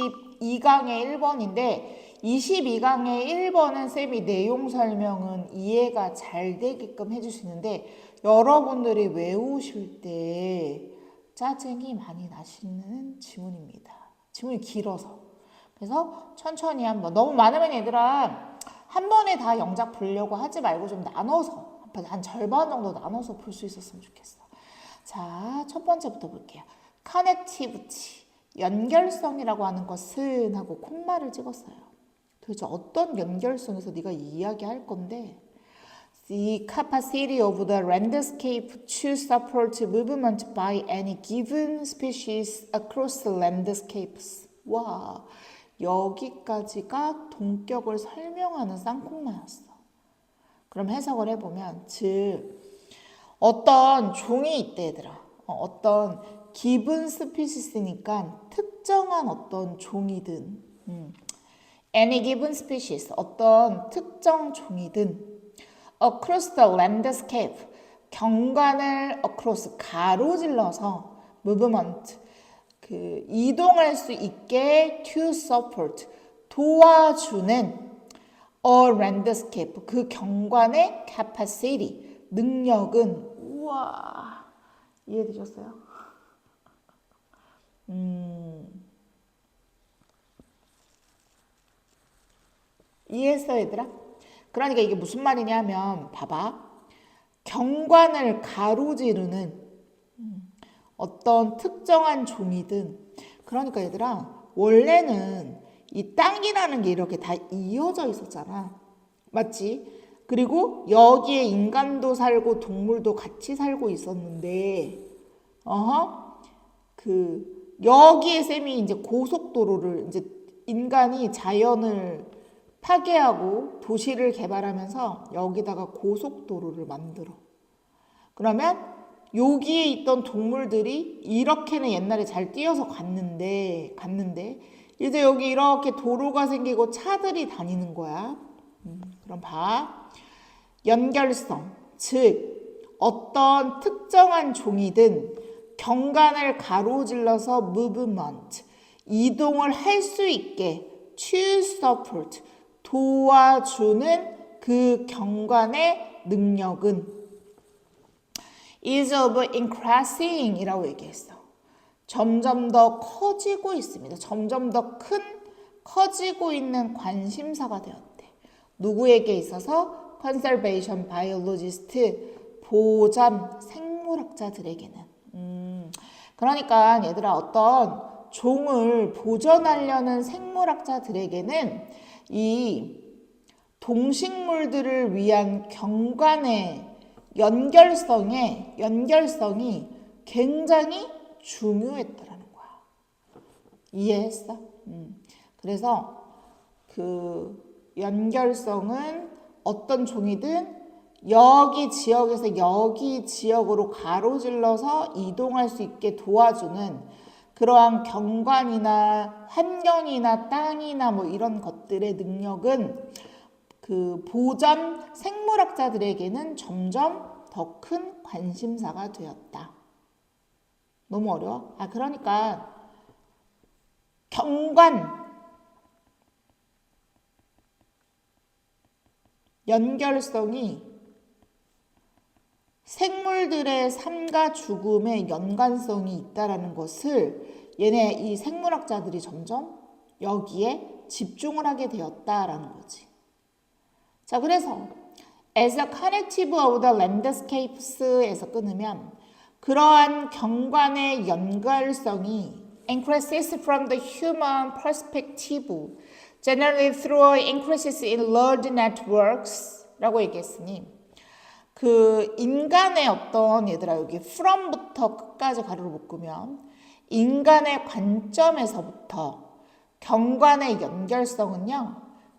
22강의 1번인데 22강의 1번은 쌤이 내용 설명은 이해가 잘 되게끔 해주시는데 여러분들이 외우실 때 짜증이 많이 나시는 지문입니다. 지문이 길어서. 그래서 천천히 한번, 너무 많으면 얘들아 한 번에 다 영작 보려고 하지 말고 좀 나눠서 한 절반 정도 나눠서 볼 수 있었으면 좋겠어. 자, 첫 번째부터 볼게요. 커넥티비티, 연결성이라고 하는 것은 하고 콤마를 찍었어요. 도대체 어떤 연결성에서 네가 이야기할 건데 The capacity of the landscape to support movement by any given species across the landscapes. 와, 여기까지가 동격을 설명하는 쌍콤마였어. 그럼 해석을 해보면 즉 어떤 종이 있대 얘들아. 어떤 given species니까 특정한 어떤 종이든 any given species 어떤 특정 종이든 across the landscape 경관을 across 가로질러서 movement 그 이동할 수 있게 to support 도와주는 a landscape 그 경관의 capacity 능력은 우와 이해되셨어요? 이해했어 얘들아? 그러니까 이게 무슨 말이냐면 봐봐 경관을 가로지르는 어떤 특정한 종이든 그러니까 얘들아 원래는 이 땅이라는 게 이렇게 다 이어져 있었잖아 맞지? 그리고 여기에 인간도 살고 동물도 같이 살고 있었는데 여기에 쌤이 이제 고속도로를 이제 인간이 자연을 파괴하고 도시를 개발하면서 여기다가 고속도로를 만들어. 그러면 여기에 있던 동물들이 이렇게는 옛날에 잘 뛰어서 갔는데 이제 여기 이렇게 도로가 생기고 차들이 다니는 거야. 그럼 봐. 연결성, 즉 어떤 특정한 종이든 경관을 가로질러서 movement, 이동을 할 수 있게 to support, 도와주는 그 경관의 능력은 is of increasing 이라고 얘기했어. 점점 더 커지고 있습니다. 점점 더 커지고 있는 관심사가 되었대. 누구에게 있어서? conservation biologist, 보전 생물학자들에게는. 그러니까 얘들아 어떤 종을 보존하려는 생물학자들에게는 이 동식물들을 위한 경관의 연결성이 굉장히 중요했다라는 거야. 이해했어? 그래서 그 연결성은 어떤 종이든 여기 지역에서 여기 지역으로 가로질러서 이동할 수 있게 도와주는 그러한 경관이나 환경이나 땅이나 뭐 이런 것들의 능력은 그 보전 생물학자들에게는 점점 더 큰 관심사가 되었다. 너무 어려워? 그러니까 경관 연결성이 생물들의 삶과 죽음에 연관성이 있다라는 것을 얘네 이 생물학자들이 점점 여기에 집중을 하게 되었다라는 거지. 자, 그래서 as a connective of the landscapes에서 끊으면 그러한 경관의 연결성이 increases from the human perspective generally through increases in large networks 라고 얘기했으니 그 인간의 어떤 얘들아 여기 from부터 끝까지 가로를 묶으면 인간의 관점에서부터 경관의 연결성은요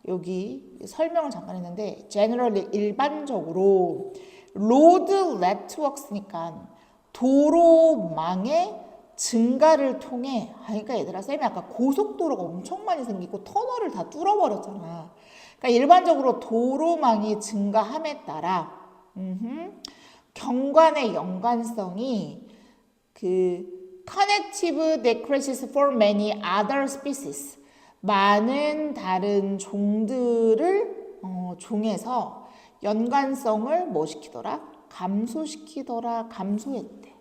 여기 설명을 잠깐 했는데 generally 일반적으로 road networks니까 도로망의 증가를 통해 그러니까 얘들아 쌤이 아까 고속도로가 엄청 많이 생기고 터널을 다 뚫어버렸잖아. 그러니까 일반적으로 도로망이 증가함에 따라 경관의 연관성이 그 connective decreases for many other species. 많은 다른 종들을 종에서 연관성을 뭐 시키더라? 감소시키더라. 감소했대.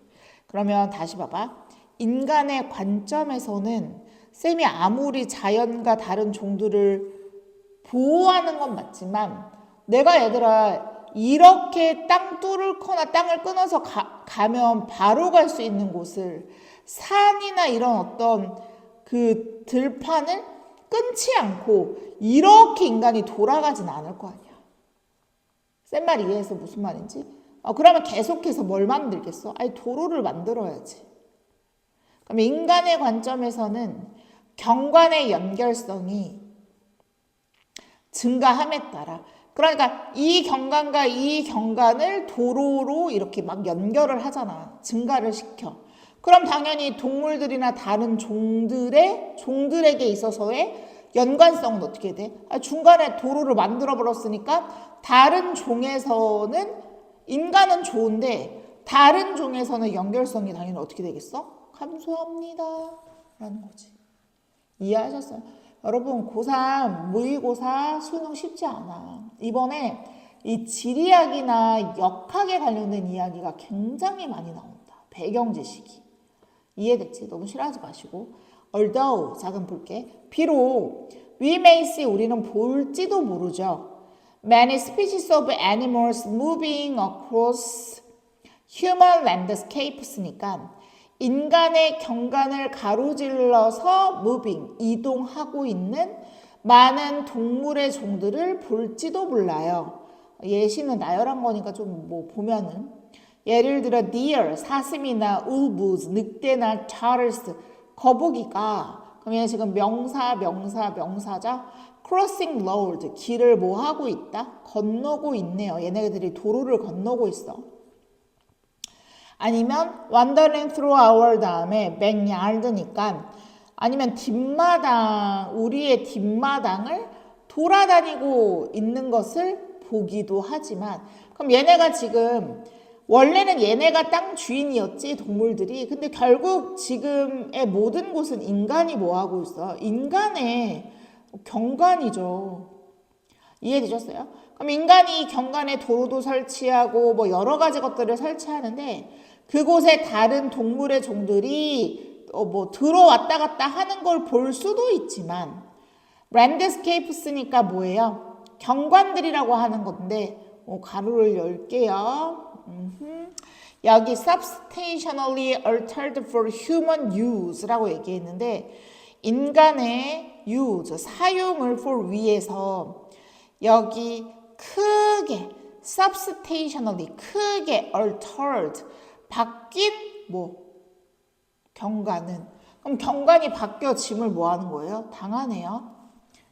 그러면 다시 봐봐. 인간의 관점에서는 쌤이 아무리 자연과 다른 종들을 보호하는 건 맞지만 내가 얘들아 이렇게 땅 뚫거나 땅을 끊어서 가면 바로 갈 수 있는 곳을 산이나 이런 어떤 그 들판을 끊지 않고 이렇게 인간이 돌아가진 않을 거 아니야. 쌤 말 이해해서 무슨 말인지? 그러면 계속해서 뭘 만들겠어? 아니 도로를 만들어야지. 그럼 인간의 관점에서는 경관의 연결성이 증가함에 따라 그러니까 이 경관과 이 경관을 도로로 이렇게 막 연결을 하잖아. 증가를 시켜. 그럼 당연히 동물들이나 다른 종들에게 있어서의 연관성은 어떻게 돼? 중간에 도로를 만들어 버렸으니까 다른 종에서는 인간은 좋은데 다른 종에서는 연결성이 당연히 어떻게 되겠어? 감소합니다. 라는 거지. 이해하셨어요? 여러분 고3 모의고사 수능 쉽지 않아. 이번에 이 지리학이나 역학에 관련된 이야기가 굉장히 많이 나온다. 배경 지식이. 이해됐지? 너무 싫어하지 마시고. Although, 자 그럼 볼게. 비록 we may see, 우리는 볼지도 모르죠. Many species of animals moving across human landscapes니까 인간의 경관을 가로질러서 moving, 이동하고 있는 많은 동물의 종들을 볼지도 몰라요. 예시는 나열한 거니까 좀 뭐 보면은 예를 들어 deer, 사슴이나 wolves, 늑대나 turtles, 거북이가 그럼 얘 지금 명사자 crossing road, 길을 뭐 하고 있다? 건너고 있네요. 얘네들이 도로를 건너고 있어. 아니면 wandering through our 다음에 backyard니까 아니면 뒷마당, 우리의 뒷마당을 돌아다니고 있는 것을 보기도 하지만 그럼 얘네가 지금 원래는 얘네가 땅 주인이었지 동물들이. 근데 결국 지금의 모든 곳은 인간이 뭐 하고 있어? 인간의 경관이죠. 이해되셨어요? 그럼 인간이 경관에 도로도 설치하고 뭐 여러 가지 것들을 설치하는데 그곳에 다른 동물의 종들이 뭐 들어왔다 갔다 하는 걸 볼 수도 있지만 랜드스케이프스니까 뭐예요? 경관들이라고 하는 건데 가로를 열게요. 여기 substantially altered for human use라고 얘기했는데 인간의 use, 사용을 for 위해서 여기 크게 substantially 크게 altered 바뀐 뭐 경관은 그럼 경관이 바뀌어짐을 뭐 하는 거예요? 당하네요.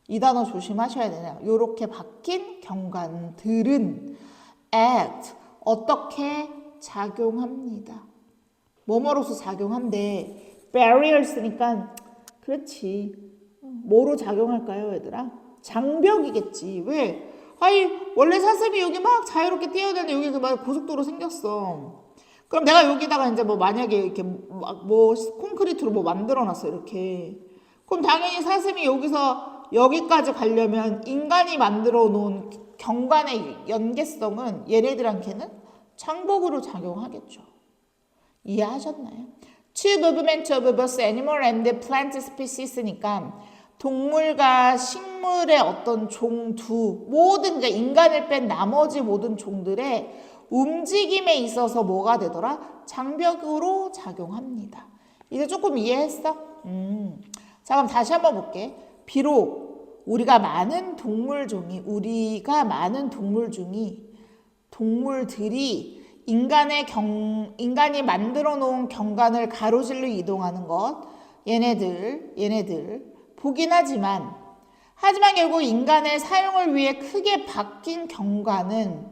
이 단어 조심하셔야 되네요. 요렇게 바뀐 경관들은 act 어떻게 작용합니다. 뭐뭐로서 작용한대. barriers니까 그렇지. 뭐로 작용할까요, 얘들아? 장벽이겠지. 왜? 아니 원래 사슴이 여기 막 자유롭게 뛰어다니는데 여기 막 고속도로 생겼어. 그럼 내가 여기다가 이제 뭐 만약에 이렇게 뭐 콘크리트로 뭐 만들어놨어 이렇게. 그럼 당연히 사슴이 여기서 여기까지 가려면 인간이 만들어 놓은 경관의 연계성은 얘네들한테는 장벽으로 작용하겠죠. 이해하셨나요? To movement of both animal and plant species니까 동물과 식물의 어떤 종 모든 인간을 뺀 나머지 모든 종들의 움직임에 있어서 뭐가 되더라? 장벽으로 작용합니다. 이제 조금 이해했어? 자 그럼 다시 한번 볼게. 비록 우리가 많은 동물 중이 동물들이 인간이 만들어 놓은 경관을 가로질러 이동하는 것 얘네들 보긴 하지만 결국 인간의 사용을 위해 크게 바뀐 경관은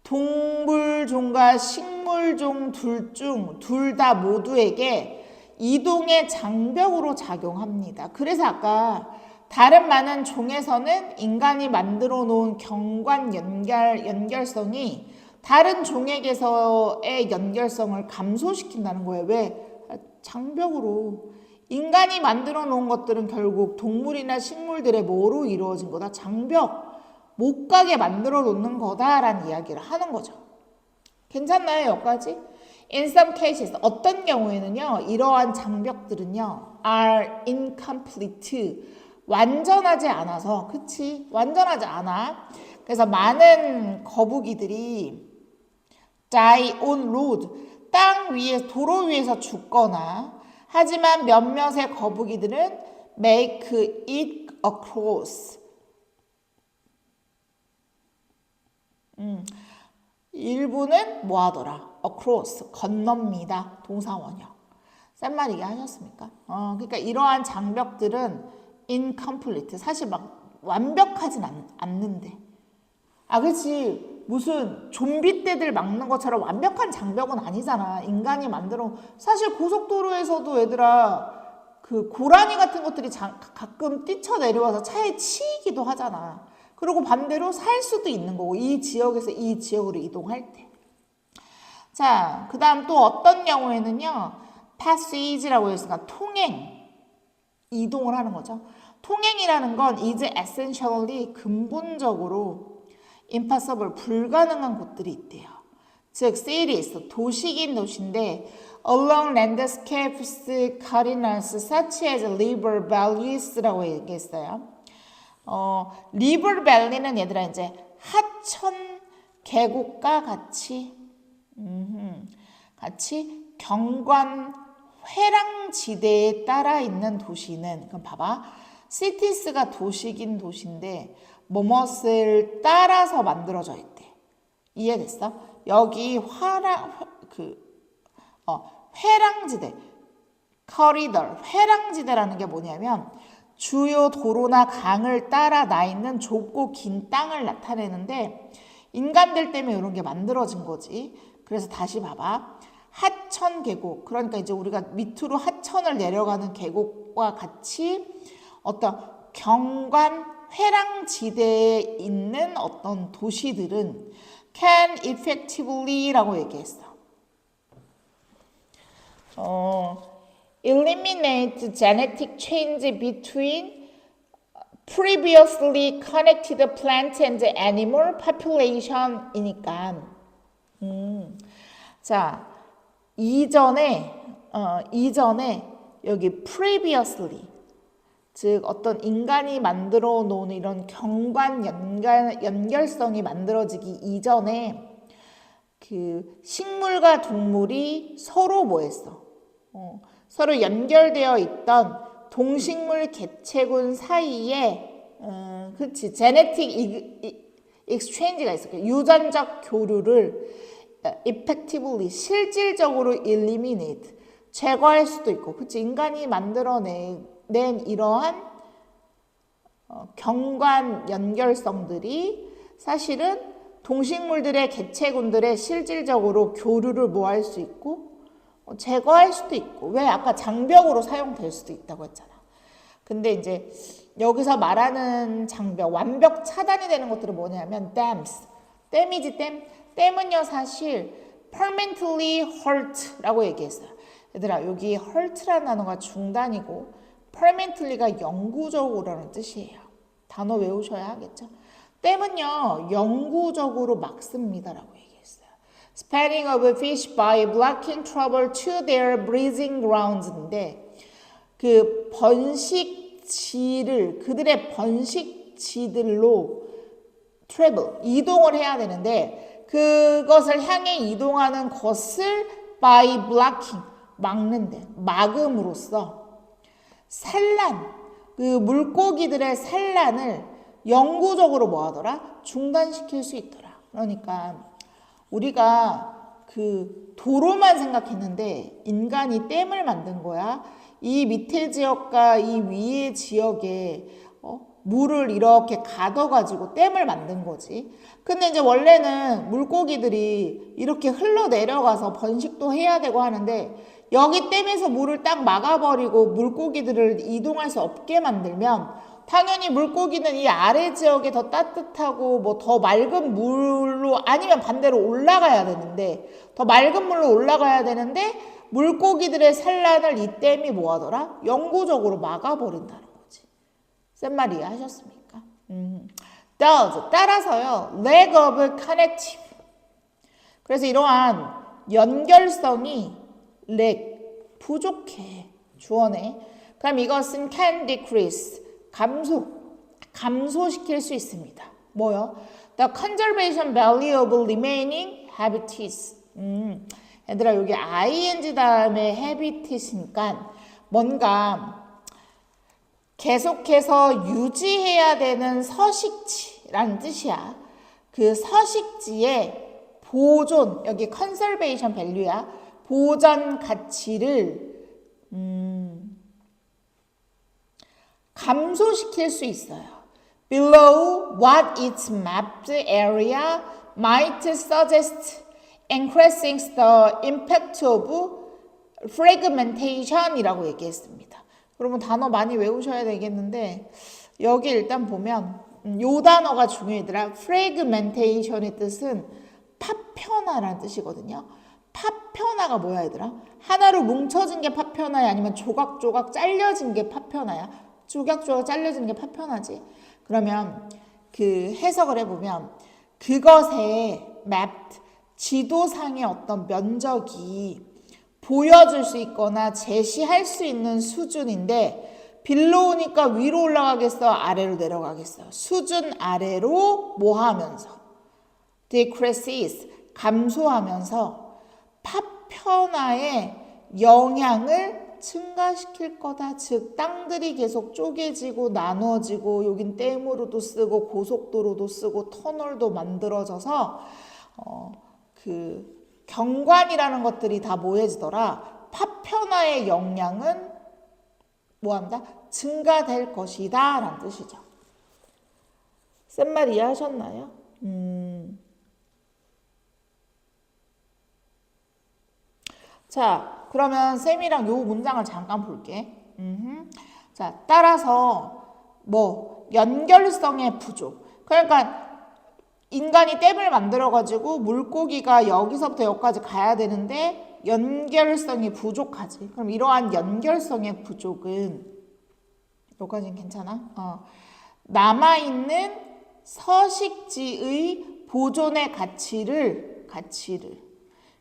동물종과 식물종 둘 다 모두에게 이동의 장벽으로 작용합니다. 그래서 아까 다른 많은 종에서는 인간이 만들어 놓은 경관 연결성이 다른 종에게서의 연결성을 감소시킨다는 거예요. 왜? 장벽으로. 인간이 만들어 놓은 것들은 결국 동물이나 식물들의 뭐로 이루어진 거다? 장벽. 못 가게 만들어 놓는 거다라는 이야기를 하는 거죠. 괜찮나요, 여기까지? In some cases, 어떤 경우에는요, 이러한 장벽들은요, are incomplete. 완전하지 않아서, 그치? 완전하지 않아. 그래서 많은 거북이들이 die on road, 땅 위에, 도로 위에서 죽거나, 하지만 몇몇의 거북이들은 make it across. 일부는 뭐 하더라? across, 건넙니다. 동사원형. 쌤말 이해하셨습니까? 그러니까 이러한 장벽들은 incomplete. 사실 막 완벽하진 않는데. 아, 그치. 무슨 좀비 떼들 막는 것처럼 완벽한 장벽은 아니잖아. 인간이 만들어. 사실 고속도로에서도 얘들아, 그 고라니 같은 것들이 가끔 뛰쳐내려와서 차에 치이기도 하잖아. 그리고 반대로 살 수도 있는 거고, 이 지역에서 이 지역으로 이동할 때. 자, 그 다음 또 어떤 경우에는요, passage라고 했으니까 통행, 이동을 하는 거죠. 통행이라는 건 is essentially 근본적으로 impossible, 불가능한 곳들이 있대요. 즉, cities, 도시긴 도시인데 along landscapes cardinals such as river valleys라고 얘기했어요. 리버 밸리는 얘들아 이제 하천 계곡과 같이 경관 회랑지대에 따라 있는 도시는, 그럼 봐봐, 시티스가 도시긴 도시인데 뭐뭇을 따라서 만들어져 있대. 이해됐어? 여기 회랑지대, 커리더, 회랑지대라는 게 뭐냐면 주요 도로나 강을 따라 나 있는 좁고 긴 땅을 나타내는데 인간들 때문에 이런 게 만들어진 거지. 그래서 다시 봐봐. 하천 계곡, 그러니까 이제 우리가 밑으로 하천을 내려가는 계곡과 같이 어떤 경관 회랑지대에 있는 어떤 도시들은 can effectively라고 얘기했어. eliminate genetic change between previously connected plant and animal population이니까. 자, 이전에 여기 previously, 즉 어떤 인간이 만들어 놓은 이런 경관 연결성이 만들어지기 이전에 그 식물과 동물이 서로 뭐 했어? 서로 연결되어 있던 동식물 개체군 사이에 그치, 제네틱 익스체인지가 있어. 유전적 교류를 effectively, 실질적으로 eliminate, 제거할 수도 있고, 그치, 인간이 만들어낸 이러한 경관 연결성들이 사실은 동식물들의 개체군들의 실질적으로 교류를 뭐 할 수 있고 제거할 수도 있고, 왜 아까 장벽으로 사용될 수도 있다고 했잖아. 근데 이제 여기서 말하는 장벽, 완벽 차단이 되는 것들은 뭐냐면 dams, 댐이지 댐. 댐은요 사실 permanently hurt라고 얘기했어요. 얘들아, 여기 hurt라는 단어가 중단이고 permanently가 영구적으로라는 뜻이에요. 단어 외우셔야 하겠죠. 댐은요 영구적으로 막습니다라고 얘기했어요. Spanning of fish by blocking trouble to their breeding grounds인데, 그 번식지를, 그들의 번식지들로 travel, 이동을 해야 되는데 그것을 향해 이동하는 것을 by blocking, 막는데, 막음으로써 산란, 그 물고기들의 산란을 영구적으로 뭐 하더라? 중단시킬 수 있더라. 그러니까 우리가 그 도로만 생각했는데 인간이 댐을 만든 거야. 이 밑에 지역과 이 위의 지역에 물을 이렇게 가둬가지고 댐을 만든 거지. 근데 이제 원래는 물고기들이 이렇게 흘러내려가서 번식도 해야 되고 하는데 여기 댐에서 물을 딱 막아버리고 물고기들을 이동할 수 없게 만들면 당연히 물고기는 이 아래 지역에 더 따뜻하고 뭐 더 맑은 물로 아니면 반대로 올라가야 되는데 더 맑은 물로 올라가야 되는데 물고기들의 산란을 이 댐이 뭐하더라? 영구적으로 막아버린다는 거지. 센 말 이해하셨습니까? Does 따라서요. lack of connective. 그래서 이러한 연결성이 lack 부족해. 주어네. 그럼 이것은 can decrease 감소시킬 수 있습니다. 뭐요? The conservation value of remaining habitats. 얘들아 여기 ing 다음에 habitat이니까 뭔가 계속해서 유지해야 되는 서식지라는 뜻이야. 그 서식지의 보존, 여기 conservation value야. 보전 가치를 감소시킬 수 있어요. Below what its mapped area might suggest increasing the impact of fragmentation이라고 얘기했습니다. 여러분 단어 많이 외우셔야 되겠는데 여기 일단 보면 요 단어가 중요하더라. fragmentation의 뜻은 파편화라는 뜻이거든요. 파편화가 뭐야 얘들아? 하나로 뭉쳐진 게 파편화야? 아니면 조각조각 잘려진 게 파편화야? 조각조각 잘려진 게 파편화지. 그러면 그 해석을 해보면 그것의 mapped 지도상의 어떤 면적이 보여줄 수 있거나 제시할 수 있는 수준인데 빌로우니까 위로 올라가겠어? 아래로 내려가겠어? 수준 아래로 뭐 하면서? decreases 감소하면서 파편화의 영향을 증가시킬 거다. 즉 땅들이 계속 쪼개지고 나눠지고 여긴 댐으로도 쓰고 고속도로도 쓰고 터널도 만들어져서 그 경관이라는 것들이 다 뭐해지더라. 파편화의 영향은 뭐한다? 증가될 것이다 라는 뜻이죠. 센 말 이해하셨나요? 자, 그러면 쌤이랑 요 문장을 잠깐 볼게. 자, 따라서 뭐 연결성의 부족. 그러니까 인간이 댐을 만들어가지고 물고기가 여기서부터 여기까지 가야 되는데 연결성이 부족하지. 그럼 이러한 연결성의 부족은 여기까지는 괜찮아? 남아있는 서식지의 보존의 가치를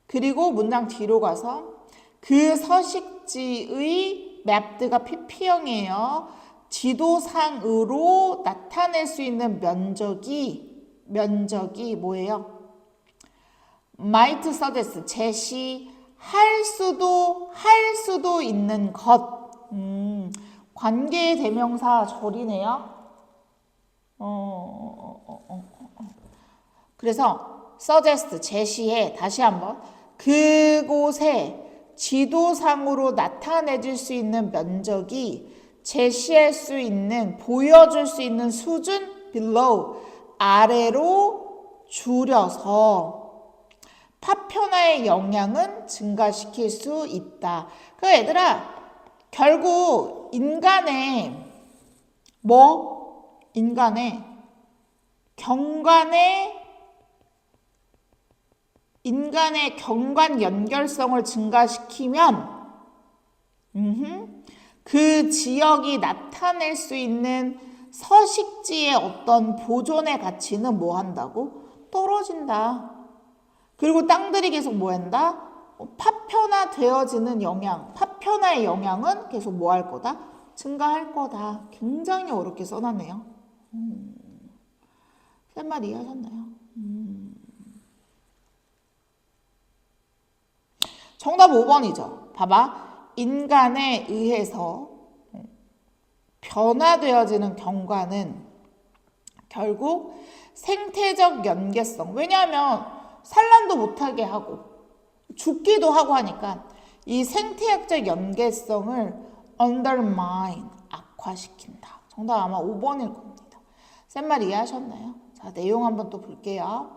그리고 문장 뒤로 가서 그 서식지의 맵드가 pp형이에요. 지도상으로 나타낼 수 있는 면적이 뭐예요? might suggest 제시할 수도 있는 것. 관계의 대명사 절이네요. 그래서 suggest 제시해. 다시 한번 그곳에 지도상으로 나타내줄 수 있는 면적이 제시할 수 있는 보여줄 수 있는 수준 below 아래로 줄여서 파편화의 영향은 증가시킬 수 있다. 그 얘들아 결국 인간의 경관 연결성을 증가시키면 그 지역이 나타낼 수 있는 서식지의 어떤 보존의 가치는 뭐 한다고? 떨어진다. 그리고 땅들이 계속 뭐 한다? 파편화 되어지는 영향, 파편화의 영향은 계속 뭐 할 거다? 증가할 거다. 굉장히 어렵게 써놨네요. 센 말 이해하셨나요? 정답 5번이죠. 봐봐. 인간에 의해서 변화되어지는 경관은 결국 생태적 연계성. 왜냐하면 산란도 못하게 하고 죽기도 하고 하니까 이 생태학적 연계성을 undermine, 악화시킨다. 정답 아마 5번일 겁니다. 쌤 말 이해하셨나요? 자, 내용 한번 또 볼게요.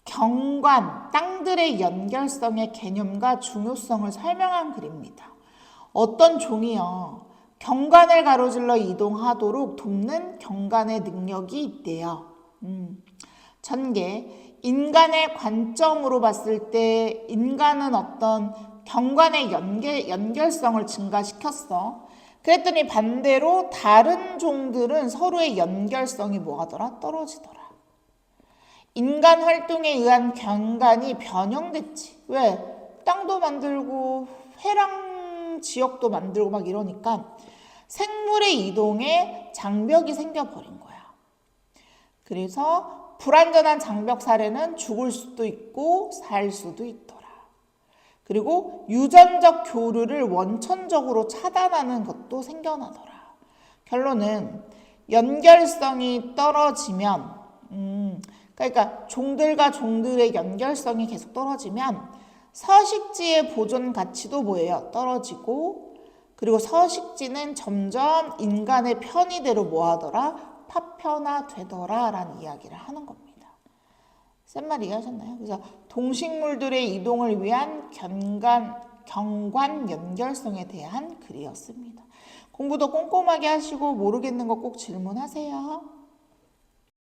경관, 땅들의 연결성의 개념과 중요성을 설명한 글입니다. 어떤 종이요? 경관을 가로질러 이동하도록 돕는 경관의 능력이 있대요. 전개, 인간의 관점으로 봤을 때 인간은 어떤 경관의 연결성을 증가시켰어. 그랬더니 반대로 다른 종들은 서로의 연결성이 뭐하더라? 떨어지더라. 인간 활동에 의한 경관이 변형됐지. 왜? 땅도 만들고 회랑 지역도 만들고 막 이러니까 생물의 이동에 장벽이 생겨버린 거야. 그래서 불완전한 장벽 사례는 죽을 수도 있고 살 수도 있더라. 그리고 유전적 교류를 원천적으로 차단하는 것도 생겨나더라. 결론은 연결성이 떨어지면 그러니까 종들과 종들의 연결성이 계속 떨어지면 서식지의 보존 가치도 뭐예요? 떨어지고 그리고 서식지는 점점 인간의 편의대로 뭐하더라? 파편화되더라 라는 이야기를 하는 겁니다. 센 말 이해하셨나요? 그래서 동식물들의 이동을 위한 경관 연결성에 대한 글이었습니다. 공부 더 꼼꼼하게 하시고 모르겠는 거 꼭 질문하세요.